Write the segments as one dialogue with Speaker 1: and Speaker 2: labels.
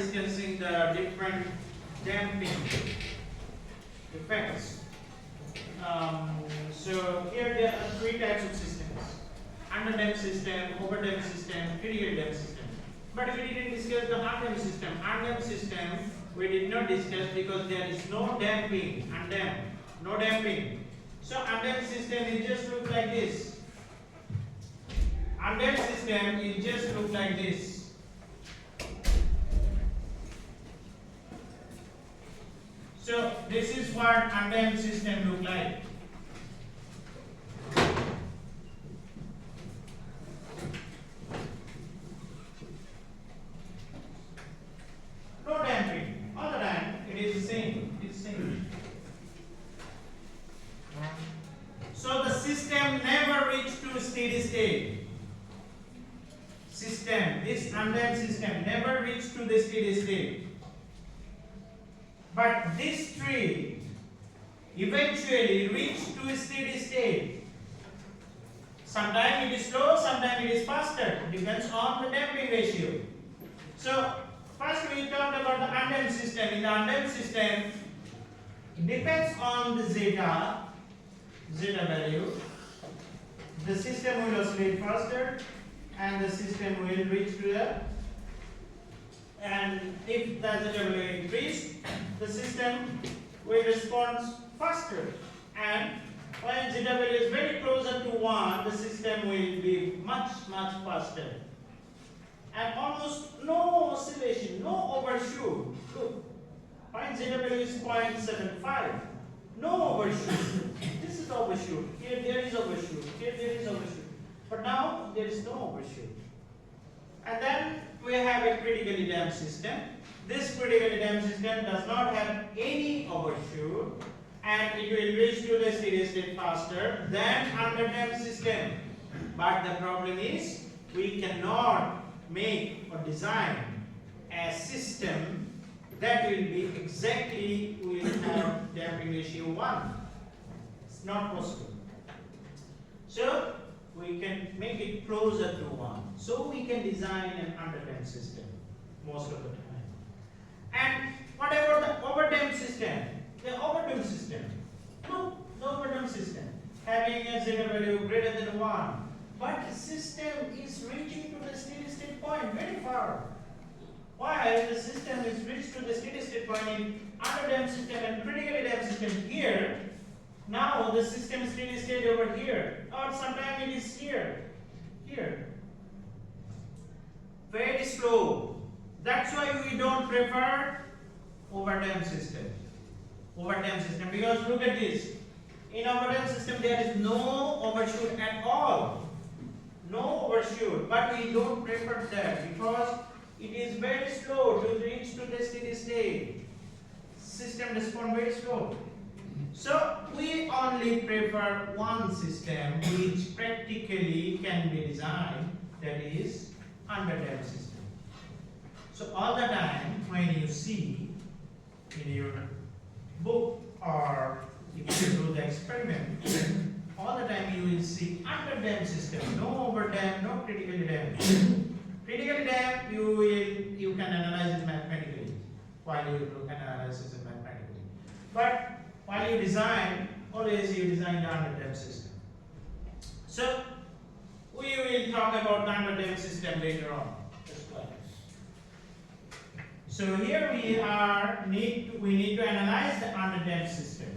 Speaker 1: discussing the different damping effects. So here there are three types of systems: underdamped system, overdamped system, critical damped system. But we didn't discuss the undamped system. Undamped system we did not discuss because there is no damping. Undamped, no damping. So undamped system it just look like this. Undamped system it just look like this. So this is what undamped system look like. No damping. All the time it is the same. It is same. So the system never reached to steady state. This undamped system never reached to the steady state. But this tree eventually reached to a steady state. Sometimes it is slow, sometimes it is faster. Depends on the damping ratio. So first we talked about the undamped system. In the undamped system, it depends on the zeta value. The system will oscillate faster and the system will reach to the, and if the zeta value increased, the system will respond faster, and when zeta value is very closer to 1, the system will be much faster. And almost no oscillation, no overshoot. Look, when zeta value is 0.75, no overshoot. This is overshoot. Here there is overshoot. Here there is overshoot. But now there is no overshoot. And then we have a critically damped system. This critically damped system does not have any overshoot, and it will reach to the steady state faster than underdamped system. But the problem is we cannot make or design a system that will be exactly will have damping ratio 1. It's not possible. So we can make it closer to 1. So we can design an underdamped system most of the time. And what about the overdamped system? The overdamped system. Look, the overdamped system having a zeta value greater than 1. But the system is reaching to the steady state point very far. While the system is reached to the steady state point in underdamped system and critically damped system here, now the system is steady state over here, or sometimes it is here. Very slow. That's why we don't prefer overdamped system. Because look at this. In overdamped system there is no overshoot at all. No overshoot. But we don't prefer that because it is very slow to reach to the steady state. System responds very slow. So we only prefer one system which practically can be designed, that is underdamped system. So all the time when you see in your book or if you do the experiment, all the time you will see underdamped system, no overdamped, no critically damped. Critically damped you can analyze it mathematically while you do analysis it mathematically. But while you design, always you design the underdamped system. So we will talk about the underdamped system later on. So here we need to analyze the underdamped system.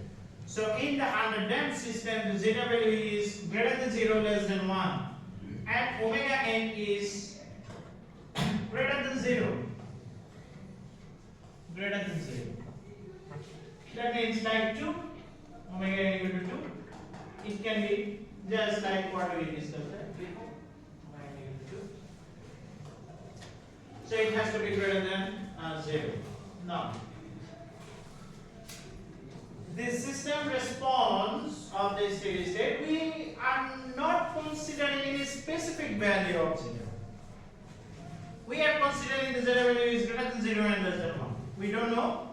Speaker 1: So in the underdamped system, the zeta value is greater than 0, less than 1, and omega n is greater than 0. That means like 2, omega n equal to 2. It can be just like what we discussed before. Omega n equal to 2. So it has to be greater than 0. Now, this system response of the steady state, we are not considering any specific value of zeta. We are considering the zeta value is greater than 0 and less than 1. We don't know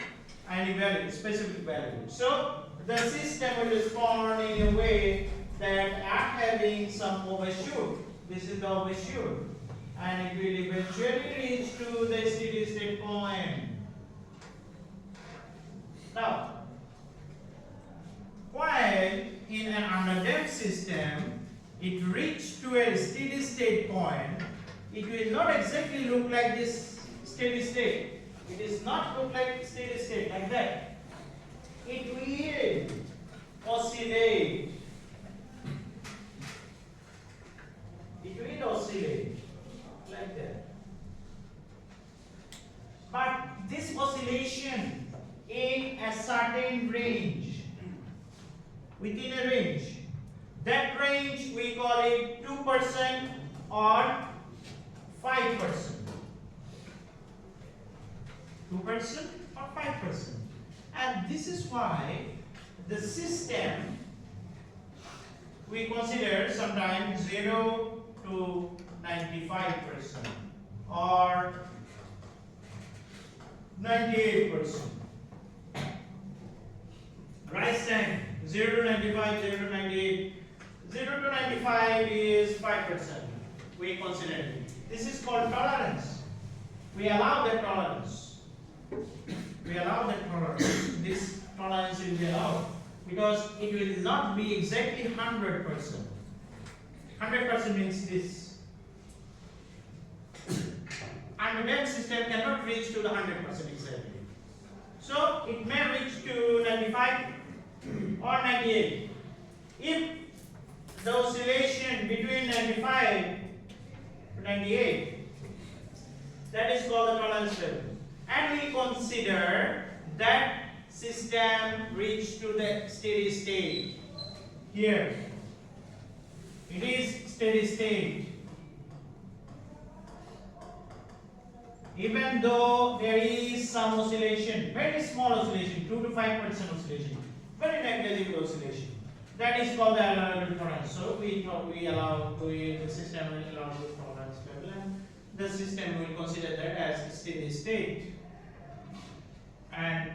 Speaker 1: any value, specific value. So the system will respond in a way that are having some overshoot. This is the overshoot. And it will eventually reach to the steady state point. it reached to a steady state point, it will not exactly look like this steady state. It is not look like steady state like that. It will oscillate. It will oscillate like that. But this oscillation in a certain range, within a range, that range we call it 2% or 5%. 2% or 5%. And this is why the system we consider sometimes 0 to 95% or 98%. Rise time 0 to 95, 0 to 98. 0 to 95 is 5%. We consider it. This is called tolerance. We allow that tolerance. We allow that tolerance. This tolerance will be allowed because it will not be exactly 100%. 100% means this. And the dam system cannot reach to the 100% exactly. So it may reach to 95 or 98. If the oscillation between 95 to 98, that is called the tolerance level. And we consider that system reached to the steady state. Here, it is steady state. Even though there is some oscillation, very small oscillation, 2 to 5% oscillation, very negligible oscillation. That is called the allowable tolerance. So the system will allow the tolerance level, and the system will consider that as steady state. And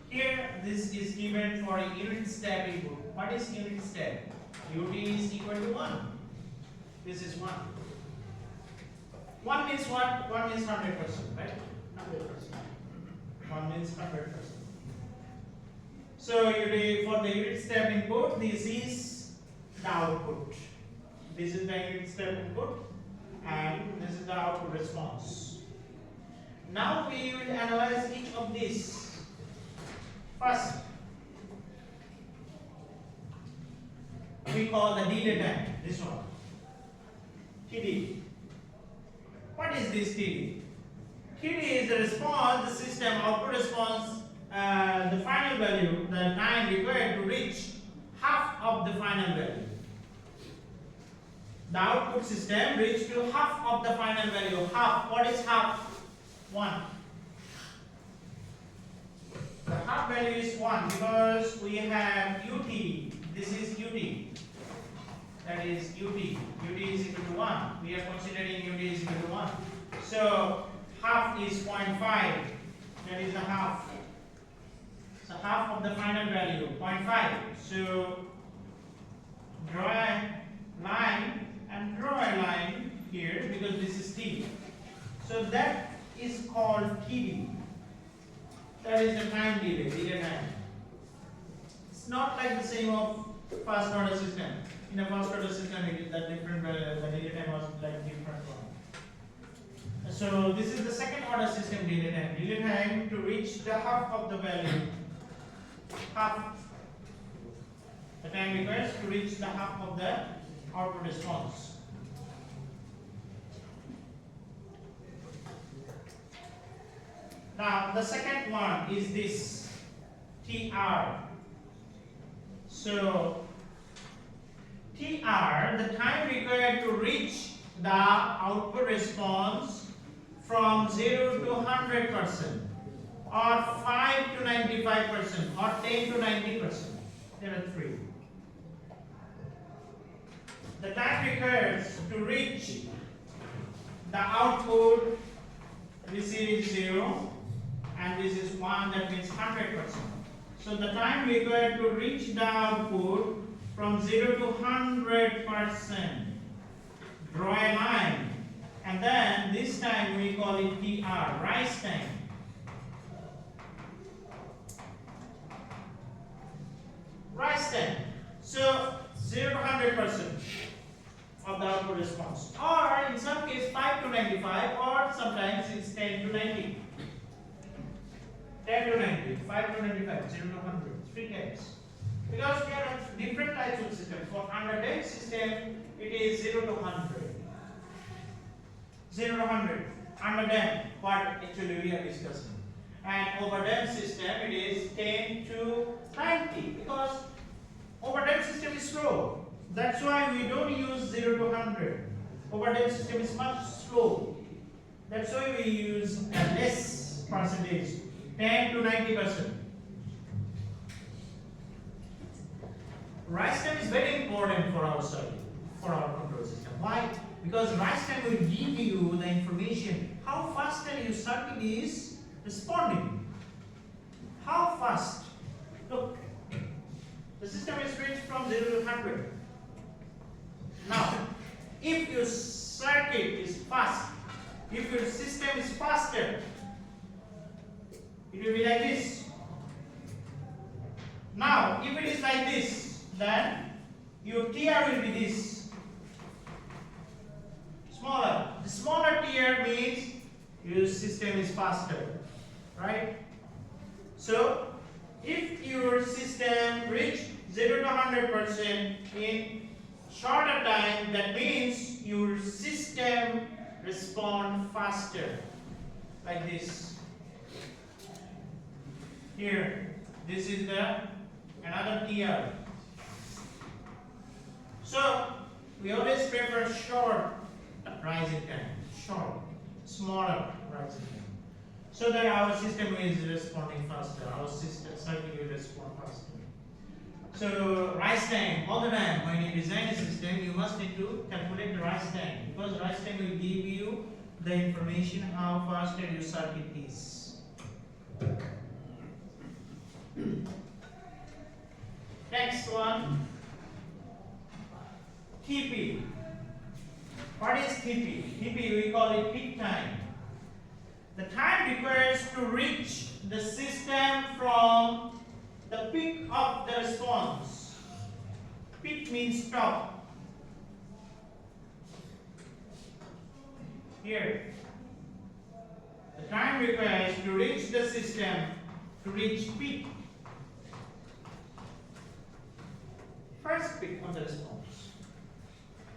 Speaker 1: here this is given for a unit step input. What is unit step? Ut is equal to 1. This is 1. 1 means what? 1 means 100%, right? 100%. 1 means 100%. So for the unit step input, this is the output. This is the unit step input, and this is the output response. Now we will analyze each of these. First, we call the delay time. This one, TD. What is this TD? TD is the response, the system output response, the final value, the time required to reach half of the final value. The output system reached to half of the final value. Half. What is half? 1. The half value is 1 because we have ut. This is ut. That is ut. Ut is equal to 1. We are considering ut is equal to 1. So half is 0.5. That is the half. So half of the final value, 0.5. So draw a line and draw a line here because this is t. So that is called TD. That is the time delay time. It's not like the same of first order system. In a first order system, it is that different. The delay time was like different one. So this is the second order system delay time. Delay time to reach the half of the value. Half. The time requires to reach the half of the output response. Now the second one is this TR. So TR, the time required to reach the output response from 0 to 100%, or 5 to 95%, or 10 to 90%. There are 3. The time required to reach the output, this is 0 and this is 1, that means 100%. So the time required to reach the output from 0 to 100%, draw a line, and then this time we call it TR, rise time. Rise time. So 0 to 100%. to 95, 0 to 100, 3 times. Because there are different types of systems. For underdamped system, it is 0 to 100. 0 to 100. Underdamped, what actually we are discussing. And overdamped system, it is 10 to 90. Because overdamped system is slow. That's why we don't use 0 to 100. Overdamped system is much slow. That's why we use a less percentage, 10 to 90%. Rise time is very important for our circuit, for our control system. Why? Because rise time will give you the information how fast your circuit is responding. How fast? Look, the system is reached from 0 to 100. Now, if your circuit is fast, if your system is faster, it will be like this. Now, if it is like this, then your TR will be this. Smaller. The smaller TR means your system is faster, right? So, if your system reach 0 to 100% in shorter time, that means your system respond faster, like this. Here, this is the another TR. So we always prefer short rising time, short, smaller rising time, so that our system is responding faster. Our system circuit will respond faster. So rise time, all the time when you design a system, you must need to calculate the rise time, because rise time will give you the information how fast your circuit is. Next one, TP. What is TP? TP, we call it peak time. The time requires to reach the system from the peak of the response. Peak means top. Here, the time requires to reach the system to reach peak. First peak of the response.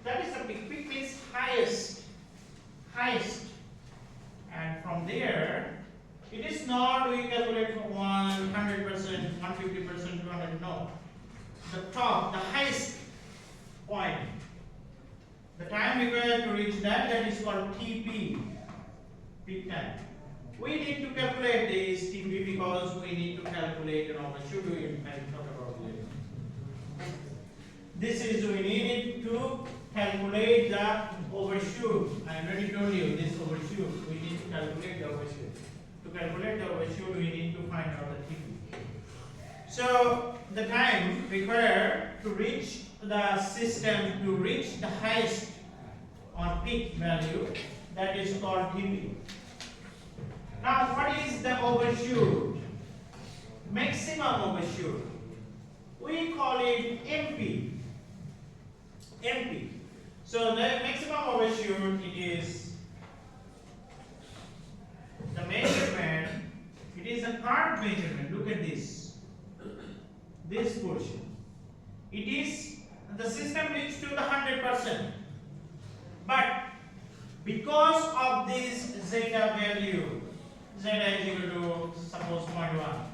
Speaker 1: That is the peak. Peak means highest. Highest. And from there, it is not we calculate for 100%, 150%, 200. No. The top, the highest point. The time required to reach that is called TP. Peak time. We need to calculate this TP because we need to calculate an overshoot. We will talk about later. This is we needed to calculate the overshoot. I already told you this overshoot. We need to calculate the overshoot. To calculate the overshoot, we need to find out the TP. So the time required to reach the system to reach the highest on peak value, that is called TP. Now, what is the overshoot? Maximum overshoot. We call it MP. MP. So the maximum overshoot, it is the measurement. It is a current measurement. Look at this. This portion. It is the system reached to the 100%. But because of this zeta value, zeta is equal to suppose 0.1.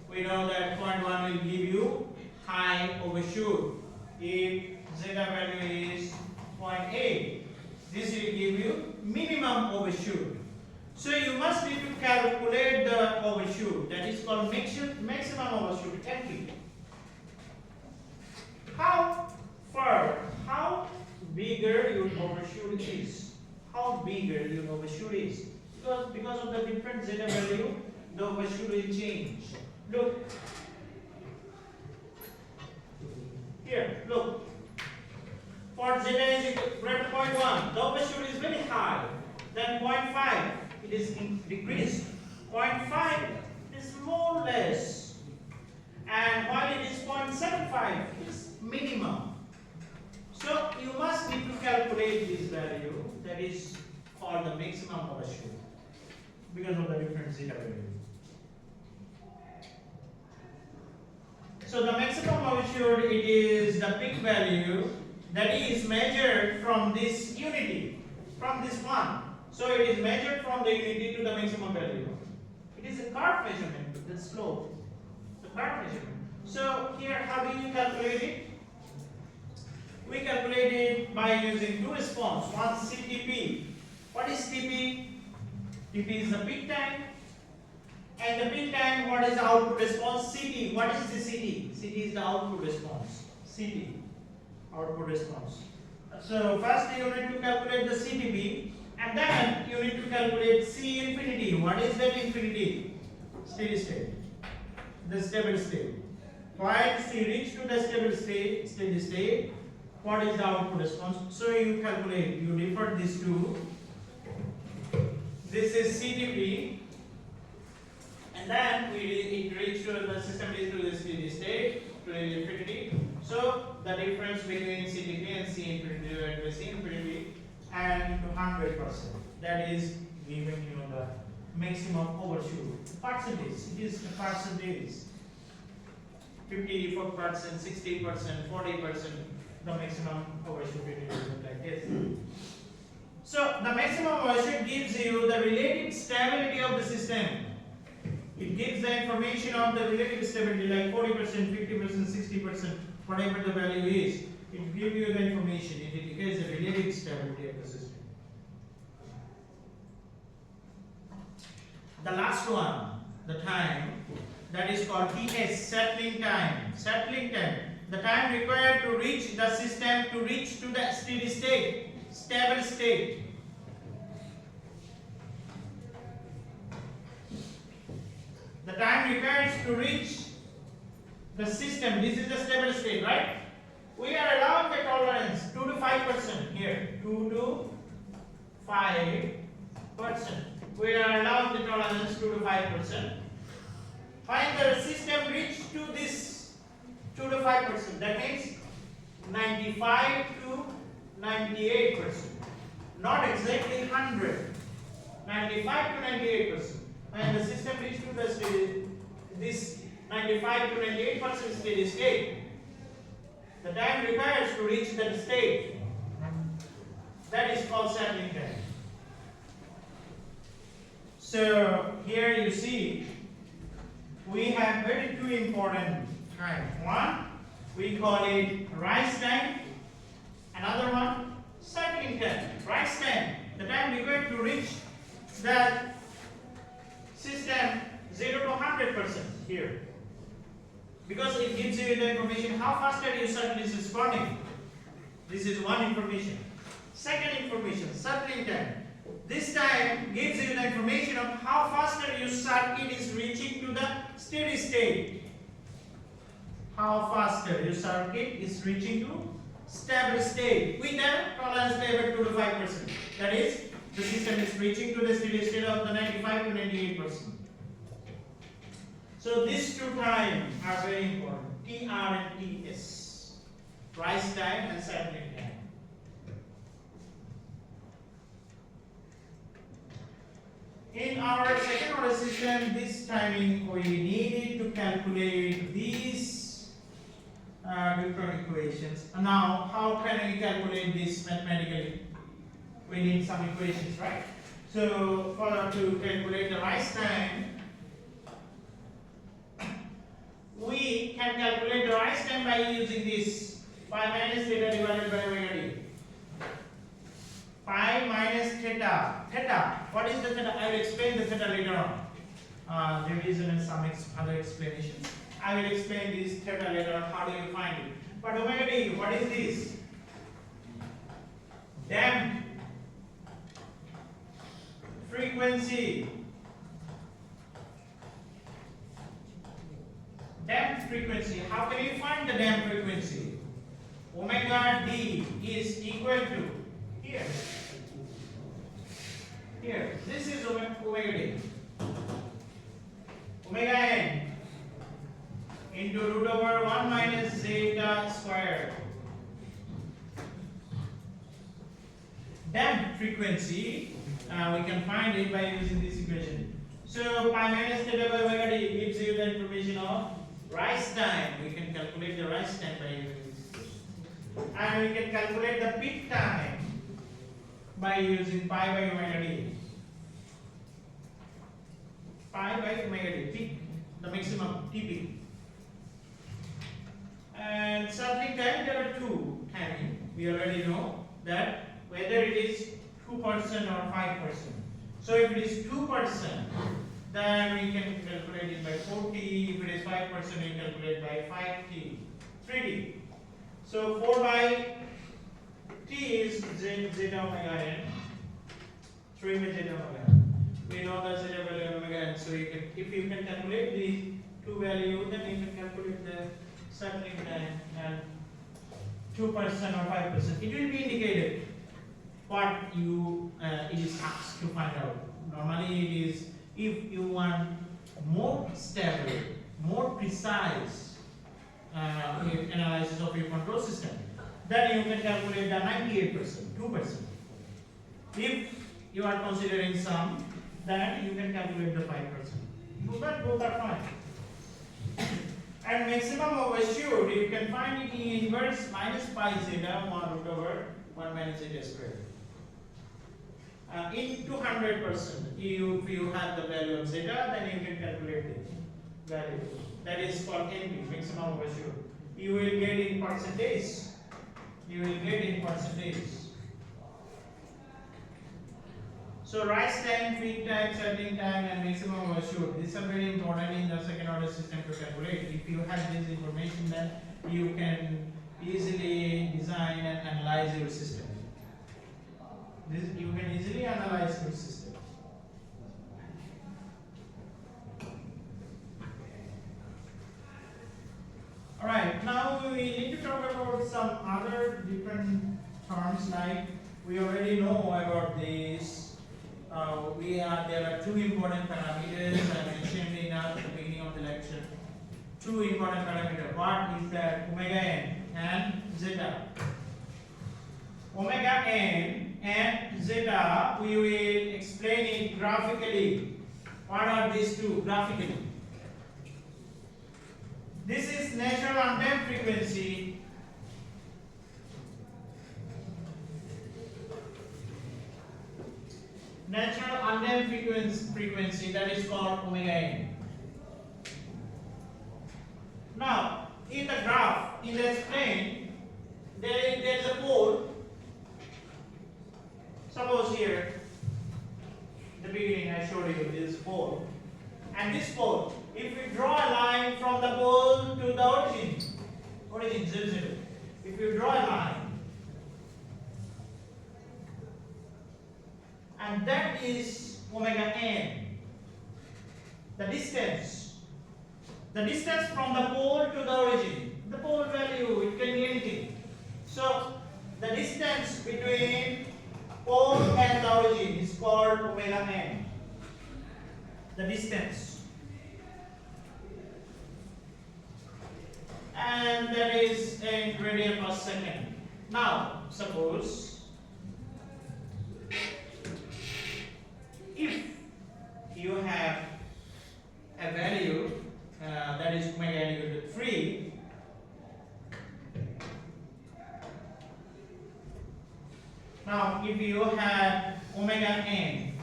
Speaker 1: We know that 0.1 will give you high overshoot. If zeta value is 0.8, this will give you minimum overshoot. So you must need to calculate the overshoot. That is called maximum overshoot, MP. How far, how bigger your overshoot is? How bigger your overshoot is? Because of the different zeta value, the overshoot will change. Look. Here, look. For zeta is equal to 0.1, the overshoot is very high. Then 0.5, it is decreased. 0.5 is more or less. And while it is 0.75, it is minimum. So you must need to calculate this value, that is called the maximum overshoot, because of the different zeta value. So the maximum overshoot, it is the peak value that is measured from this unity, from this one. So it is measured from the unity to the maximum value. It is a curve measurement, the slope, the curve measurement. So here, how do you calculate it? We calculate it by using two response. One CTP. What is TP? TP is the peak time. And the peak time, what is the output response? CT. What is the CT? CT is the output response. CT, output response. So first you need to calculate the CTP, and then you need to calculate C infinity. What is that infinity? Steady state. The stable state. While C reach to the stable state, steady state, what is the output response? So you calculate, you refer this to, this is CTP, and then it reach to the system reach to the steady state, to the infinity. So the difference between CTP and C infinity divided by C infinity and to 100%. That is giving you the maximum overshoot. Percentage, it is the percentage. 54%, 60%, 40%, the maximum overshoot it is like this. So the maximum overshoot gives you the relative stability of the system. It gives the information of the relative stability like 40%, 50%, 60%, whatever the value is. It gives you the information. It indicates the relative stability of the system. The last one, the time, that is called TS, settling time. Settling time, the time required to reach the system to reach to the steady state, stable state. The time required to reach the system, this is the stable state, right? We are allowing the tolerance 2 to 5% here, 2 to 5%. We are allowing the tolerance 2 to 5%. When the system reach to this 2 to 5%, that means 95 to 98%. Not exactly 100. 95 to 98%. When the system reach to the steady, this 95 to 98% steady state, the time required to reach that state, that is called settling time. So here you see we have very two important times. One, we call it rise time. Another one, settling time. Rise time, the time required to reach that system 0 to 100% here. Because it gives you the information how fast are your circuit is responding. This is one information. Second information, settling time. This time gives you the information of how faster your circuit is reaching to the steady state. How faster your circuit is reaching to stable state with a tolerance level 2 to 5%. That is, the system is reaching to the steady state of the 95 to 98%. So these two times are very important. TR and TS. Rise time and settling time. In our second order system, this timing we needed to calculate these different equations. Now, how can we calculate this mathematically? We need some equations, right? So, to calculate the rise time, we can calculate the rise time by using this pi minus theta divided by omega d. Pi minus theta. Theta. What is the theta? I will explain the theta later on. There is some other explanations. I will explain this theta later on. How do you find it? But omega d, what is this? Damped frequency. Damped frequency. How can you find the damped frequency? Omega d is equal to here. Here. This is omega d. Omega n into root over 1 minus zeta squared. Damped frequency, we can find it by using this equation. So pi minus theta by omega d gives you the information of rise time. We can calculate the rise time by using this. And we can calculate the peak time by using pi by omega d. Pi by omega d, peak, the maximum TP. And settling time, there are two timing. We already know that whether it is 2% or 5%. So if it is 2%, then we can calculate it by 40. If it is 5%, we calculate by 5t, 3t. So 4 by t is zeta omega n, 3 by zeta omega n. We know the zeta value omega n. So you can, if you can calculate these two values, then you can calculate the settling time and 2% or 5%. It will be indicated what you it is asked to find out. Normally it is if you want more stable, more precise analysis of your control system, then you can calculate the 98%, 2%. If you are considering some, then you can calculate the 5%. Both are fine. And maximum overshoot, you can find it in inverse minus pi zeta 1 root over 1 minus zeta squared. In 200%, if you have the value of zeta, then you can calculate the value. That is called NP, maximum overshoot. You will get in percentage. You will get in percentage. So rise time, peak time, settling time, and maximum overshoot. These are very important in the second order system to calculate. If you have this information, then you can easily design and analyze your system. You can easily analyze your system. Alright, now we need to talk about some other different terms, like we already know about this. There are two important parameters I mentioned in the beginning of the lecture. Two important parameters. What is that? Omega n and zeta. Omega n and zeta, we will explain it graphically. What are these two graphically? This is natural undamped frequency. Natural undamped frequency, that is called omega n. Now, in the graph, in the plane, there is a pole. Suppose here, in the beginning I showed you this pole. And this pole, if we draw a line from the pole to the origin 0, 0. If you draw a line, and that is omega n, the distance from the pole to the origin. The pole value, it can be anything. So the distance between pole and the origin is called omega n. The distance. And that is in radian per second. Now, suppose if you have a value that is omega n equal to 3, now if you have omega n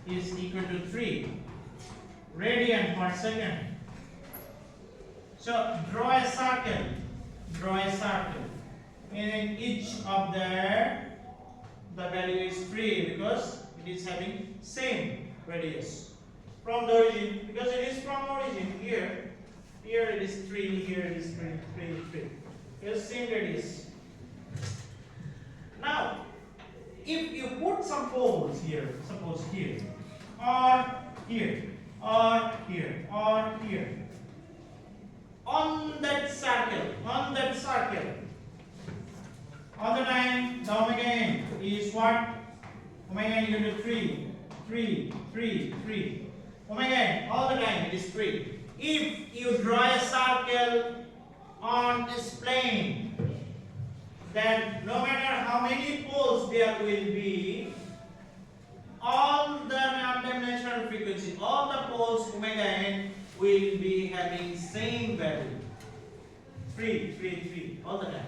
Speaker 1: is equal to 3 radian per second, so draw a circle, and each of the value is 3 because it is having same radius from the origin, because it is from origin. Here it is 3, here it is 3. Here's same radius. Now if you put some poles here, suppose here or here or here or here on that circle, all the time the omega n is what? Omega n equal to 3. Omega n, all the time it is 3. If you draw a circle on this plane, then no matter how many poles there will be, all the natural frequency, all the poles omega n will be having same value. free all the time.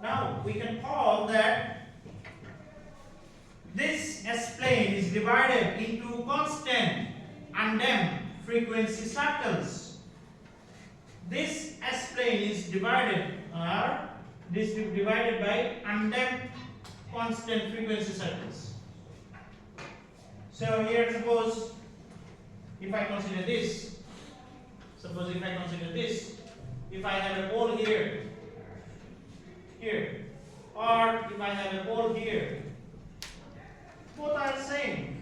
Speaker 1: Now we can call that this S-plane is divided into constant undamped frequency circles. This S-plane is divided by undamped constant frequency circles. So here suppose if I consider this, if I have a pole here, or if I have a pole here, both are same.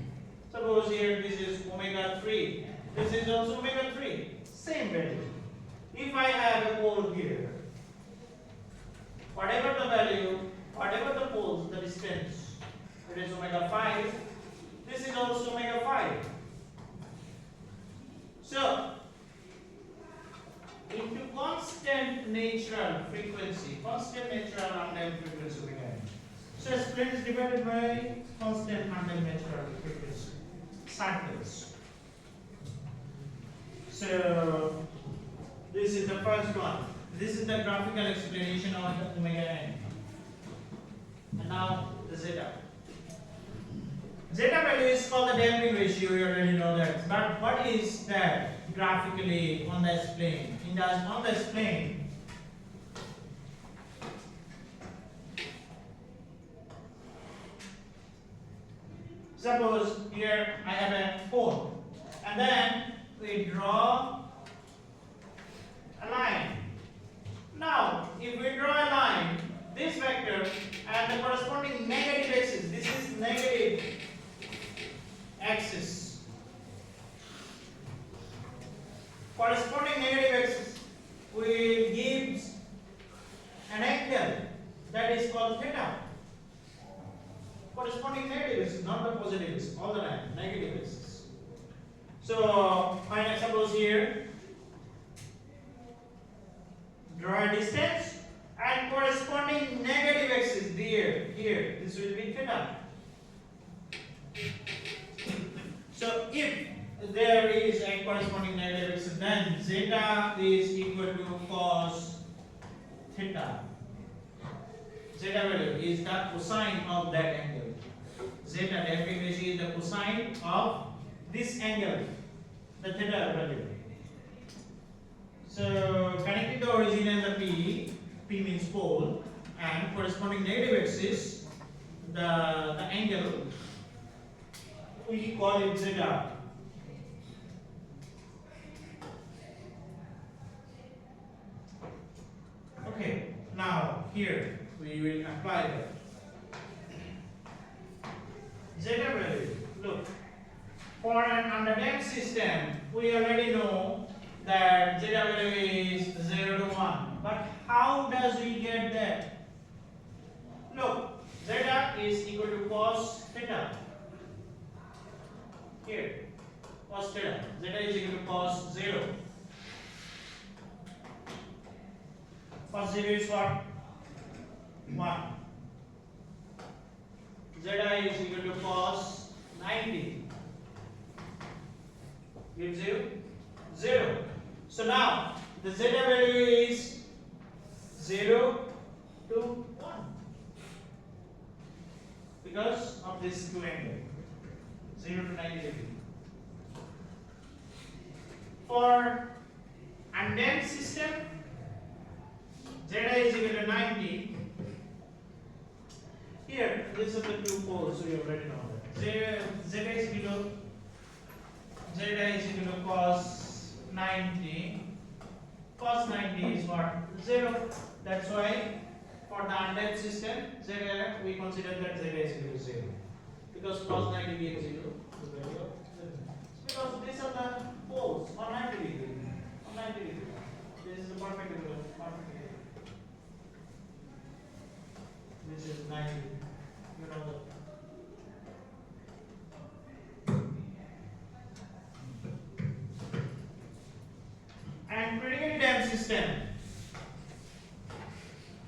Speaker 1: Suppose here this is omega 3, this is also omega 3, same value. If I have a pole here, whatever the value, whatever the poles, the distance, it is omega 5, this is also omega 5. So, into constant natural frequency, undamped frequency omega n. So S-plane is divided by constant undamped natural frequency circles. So this is the first one. This is the graphical explanation of the omega n. And now the zeta. Zeta value is called the damping ratio. You already know that. But what is that graphically on the S-plane? On the S-plane, suppose here I have a pole, and then we draw a line. Now, if we draw a line, this vector and the corresponding negative axis, this is negative axis. Corresponding negative axis will give an angle that is called theta. Corresponding negative axis, not the positive axis, all the time, negative axis. So, suppose here, draw a distance and corresponding negative axis here, this will be theta. So, if there is a corresponding negative axis, then zeta is equal to cos theta. Zeta value is the cosine of that angle. Zeta damping ratio is the cosine of this angle, the theta value. So connecting the origin and the P means pole, and corresponding negative axis, the angle, we call it zeta. Okay, now here we will apply that. Zeta value, look, for an underdamped system, we already know that zeta value is 0 to 1. But how does we get that? Look, zeta is equal to cos theta. Here, cos theta. Zeta is equal to cos 0. Cos 0 is what? 1. Zeta is equal to cos 90. Gives you 0. So now the zeta value is 0 to 1 because of this two angle, 0 to 90 degree. For undamped system, zeta is equal to 90. Here, these are the two poles, so you already know that. Zeta is equal to cos 90. Cos 90 is what? 0. That's why for the undamped system, zeta, we consider that zeta is equal to 0. Because cos 90 being 0, the value of 0. Because these are the poles on 90 degree. On 90 degree. This is the perfect angle. This is 90. You know that. And critically damped system.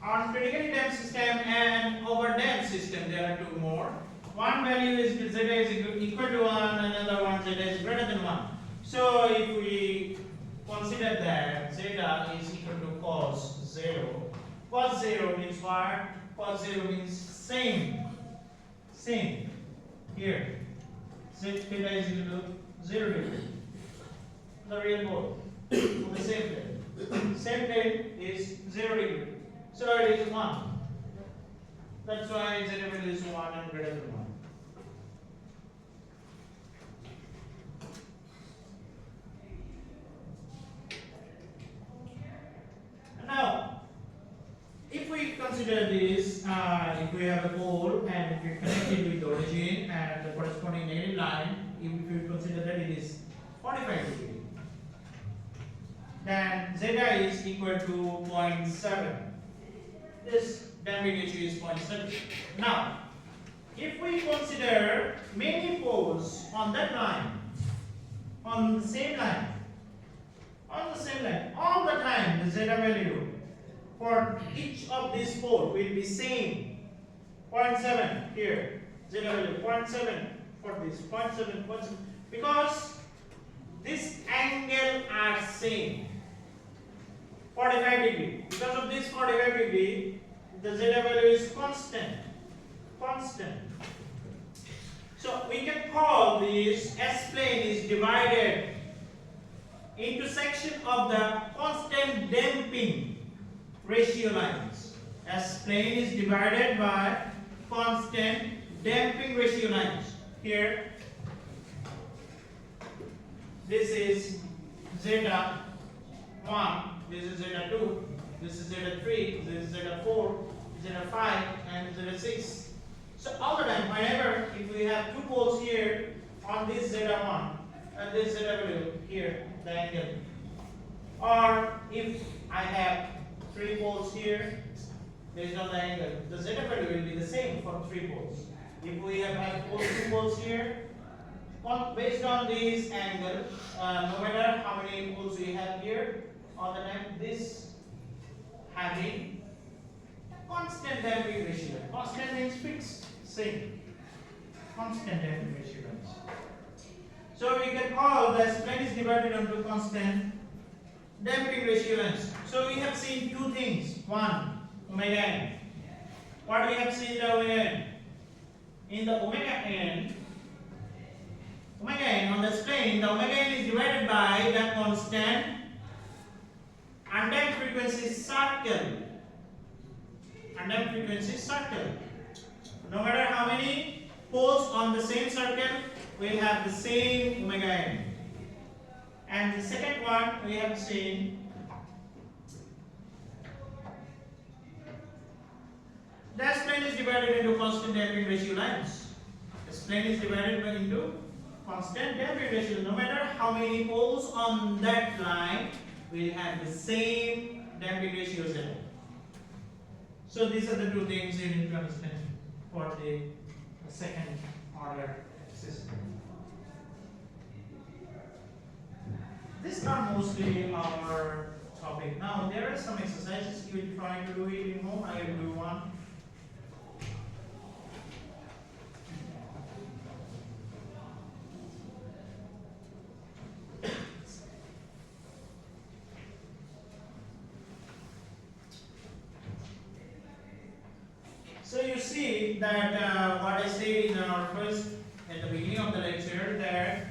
Speaker 1: On critically damped system and overdamped system, there are two more. One value is zeta is equal to 1, another one zeta is greater than 1. So if we consider that zeta is equal to cos 0. Cos 0 means what? Cos 0 means same. Same. Here. Theta is equal to 0 degree. The real ball. On the same plane. Same plane is 0 degree. So it is 1. That's why zeta value is 1 and greater than 1. Now, if we consider this, if we have a pole and if we connect it with the origin and the corresponding negative line, if we consider that it is 45 degree, then zeta is equal to 0.7. This damping ratio is 0.7. Now, if we consider many poles on that line, on the same line, all the time the zeta value for each of these poles will be same. 0.7 here, zeta value 0.7 for this, 0.7, 0.7, because this angle are same. 45 degree. Because of this 45 degree, the zeta value is constant. So we can call this S plane is divided into section of the constant damping ratio lines. S plane is divided by constant damping ratio lines. Here, this is zeta 1, this is zeta 2, this is zeta 3, this is zeta 4, zeta 5, and zeta 6. So all the time, whenever if we have two poles here on this zeta 1 and this zeta value here, the angle, or if I have three poles here based on the angle, the zeta value will be the same for three poles. If we have two poles here, based on this angle, no matter how many poles we have here, all the time this having constant damping ratio. Constant means fixed, same. Constant damping ratio. So we can call the plane is divided into constant damping ratio lengths. So we have seen two things. One, omega n. What we have seen the omega n? In the omega n on this plane, the omega n is divided by the constant undamped frequency circle. Undamped frequency circle. No matter how many poles on the same circle, we have the same omega n. And the second one we have seen this plane is divided into constant damping ratio lines. This plane is divided into constant damping ratio. No matter how many poles on that line, we have the same damping ratios in it. So these are the two things you need to understand for the second order system. These are mostly our topic. Now there are some exercises you will try to do it in home. I will do one. So you see that what I said in our first, at the beginning of the lecture, that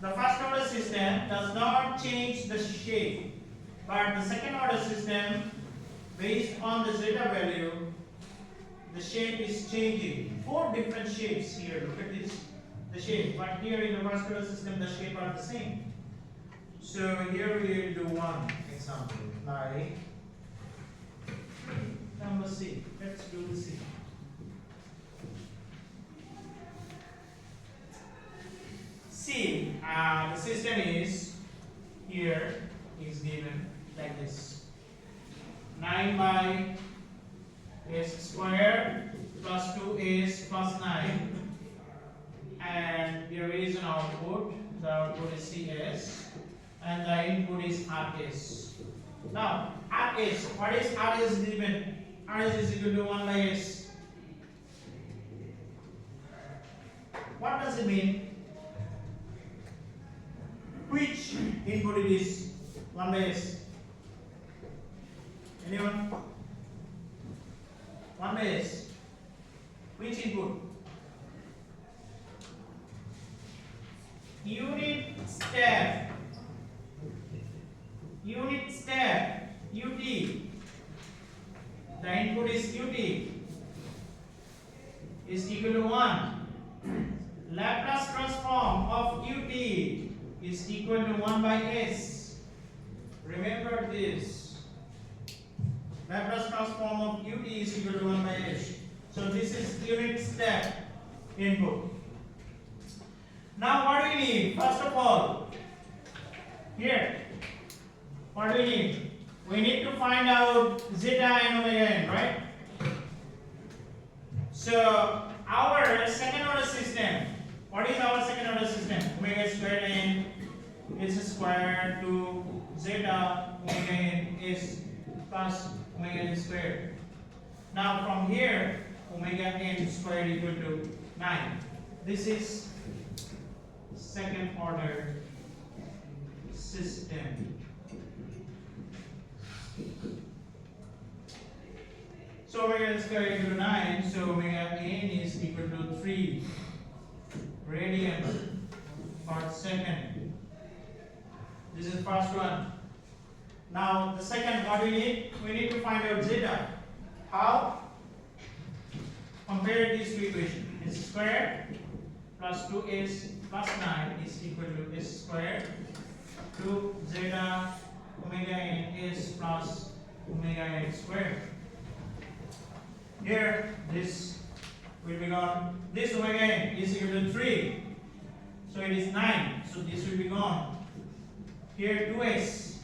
Speaker 1: the first order system does not change the shape, but the second order system, based on the zeta value, the shape is changing. Four different shapes here. Look at this, the shape. But here in the first order system, the shape are the same. So here we will do one example, like number C. Let's do the C. C, the system is here is given like this: 9 by s square plus 2s plus 9, and there is an output. The output is Cs, and the input is Rs. Now, Rs, what is Rs given? Rs is equal to 1 by s. What does it mean? Which input it is? 1 by s. Anyone? 1 by s. Which input? Unit step. Unit step. UT. The input is UT. Is equal to 1. Laplace transform of UT is equal to 1 by s. Remember this. Laplace transform of UT is equal to 1 by s. So this is unit step input. Now what do we need? First of all, here, what do we need? We need to find out zeta and omega n, right? So our second order system, what is our second order system? Omega squared n is square to zeta omega n is plus omega n squared. Now from here, omega n squared equal to 9. This is second order system. So omega n squared equal to 9, so omega n is equal to 3 radians per second. This is first one. Now the second, what do we need? We need to find out zeta. How? Compare these two equations. S squared plus 2s plus 9 is equal to s squared to zeta omega n is plus omega n squared. Here, this will be gone. This omega n is equal to 3. So it is 9. So this will be gone. Here, 2s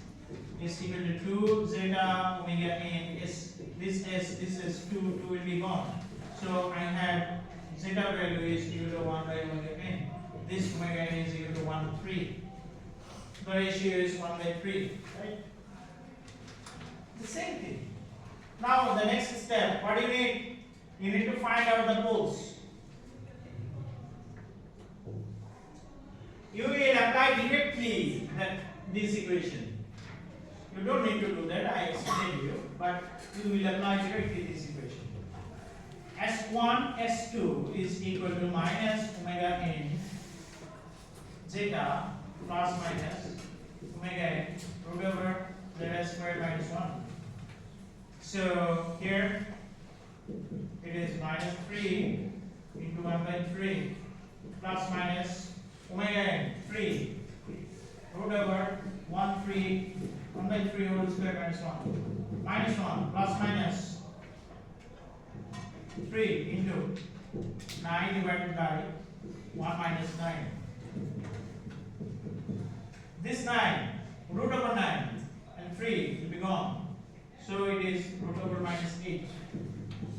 Speaker 1: is equal to 2 zeta omega n is this is 2 will be gone. So I have zeta value is equal to 1 by omega n. This omega n is equal to 1 3. The ratio is 1 by 3, right? The same thing. Now the next step, what do you need? You need to find out the poles. You will apply directly this equation. You don't need to do that, I explained you, but you will apply directly this equation. S1, S2 is equal to minus omega n zeta plus minus omega n root over zeta squared minus 1. So here it is minus 3 into 1 by 3 plus minus omega n 3 root over 1 3 1 by 3 whole square minus 1 minus 1 plus minus 3 into 9 divided by 1 minus 9. This 9 root over 9 and 3 will be gone. So it is root over minus 8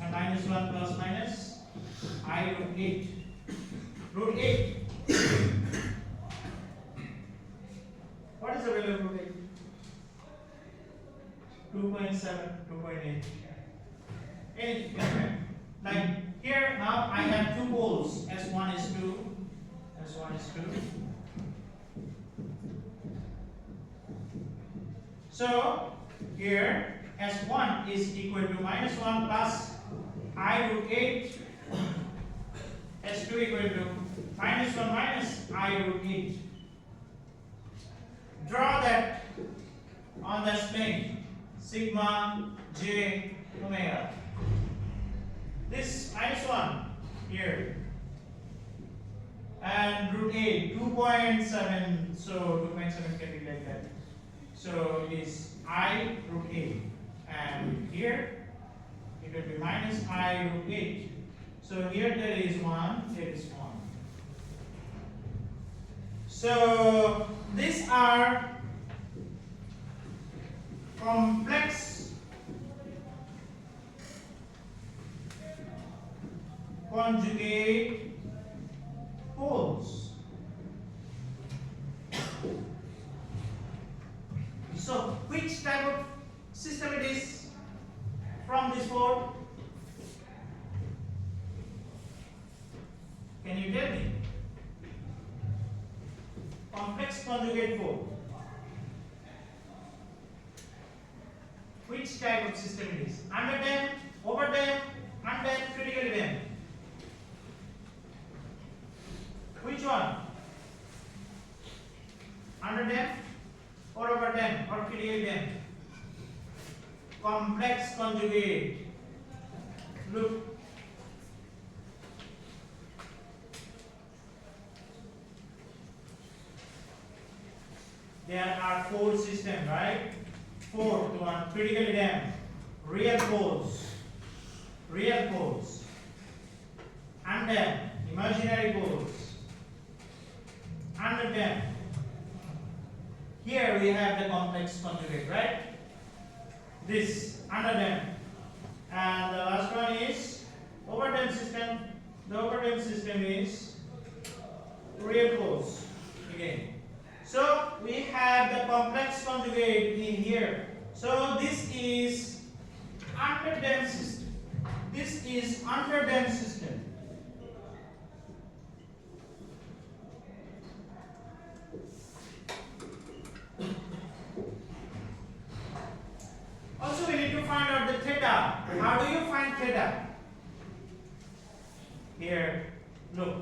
Speaker 1: and minus 1 plus minus I root 8. Root 8. What is the value of root 8? 2.7, 2.8. Anything different? Like here now I have two poles. S1 is 2. S1 is 2. So here S1 is equal to minus 1 plus I root 8. S2 equal to minus 1 minus I root 8. Draw that on the plane. Sigma j omega. This minus 1 here. And root 8, 2.7. So 2.7 can be like that. So it is I root 8. And here it will be minus I root 8. So here there is 1, there is 1. So these are complex conjugate poles. So which type of system it is from this board? Can you tell me? Complex complex conjugate force. Which type of system it is? Underdamped, overdamped, undamped, critically damped. Which one? Underdamped or overdamped or critically damped? Complex conjugate. Look. There are four systems, right? Four to one. Critically damped, real poles, undamped, imaginary poles, underdamped. Here we have the complex conjugate, right? This underdamped, and the last one is overdamped system. The overdamped system is real poles again. So we have the complex conjugate in here. So this is underdamped system. This is underdamped system. Also we need to find out the theta. How do you find theta? Here, look.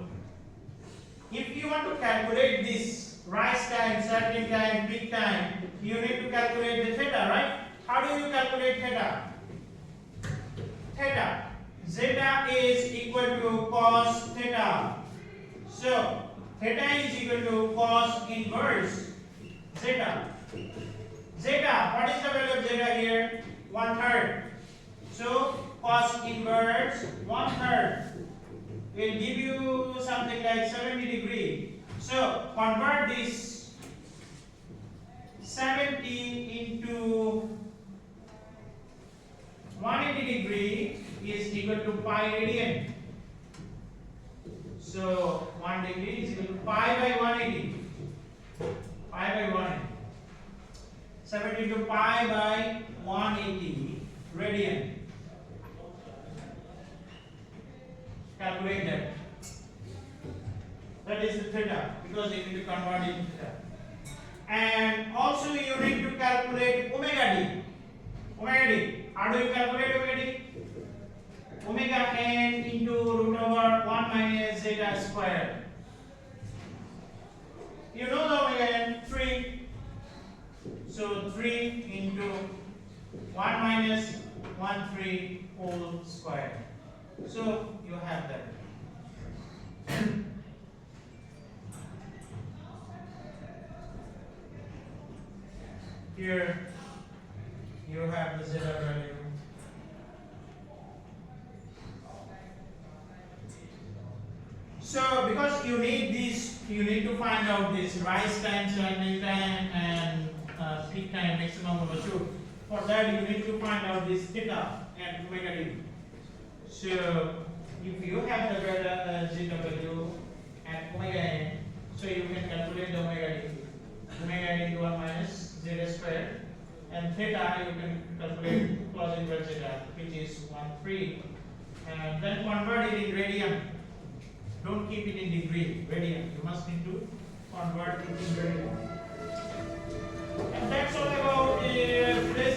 Speaker 1: If you want to calculate this rise time, settling time, peak time, you need to calculate the theta, right? How do you calculate theta? Theta. Zeta is equal to cos theta. So, theta is equal to cos inverse zeta. Zeta, what is the value of zeta here? 1/3. So, cos inverse 1/3 will give you something like 70 degrees. So convert this 70 into 180 degree is equal to pi radian. So 1 degree is equal to pi by 180. Pi by 180. 70 into pi by 180 radian. Calculate that. That is the theta, because you need to convert it into theta. And also you need to calculate omega d. Omega d. How do you calculate omega d? Omega n into root over 1 minus zeta squared. You know the omega n, 3. So 3 into 1 minus 1/3 whole square. So you have that. Here you have the zeta value. So because you need this, you need to find out this rise time, settling time, and peak time, maximum overshoot. For that you need to find out this theta and omega d. So if you have the zeta value and omega n, so you can calculate the omega d. Omega n into 1 minus zeta squared, and theta you can calculate cos inverse zeta, which is 1/3, and then convert it in radian. Don't keep it in degree, radian. You must need to convert it in radian. And that's all about this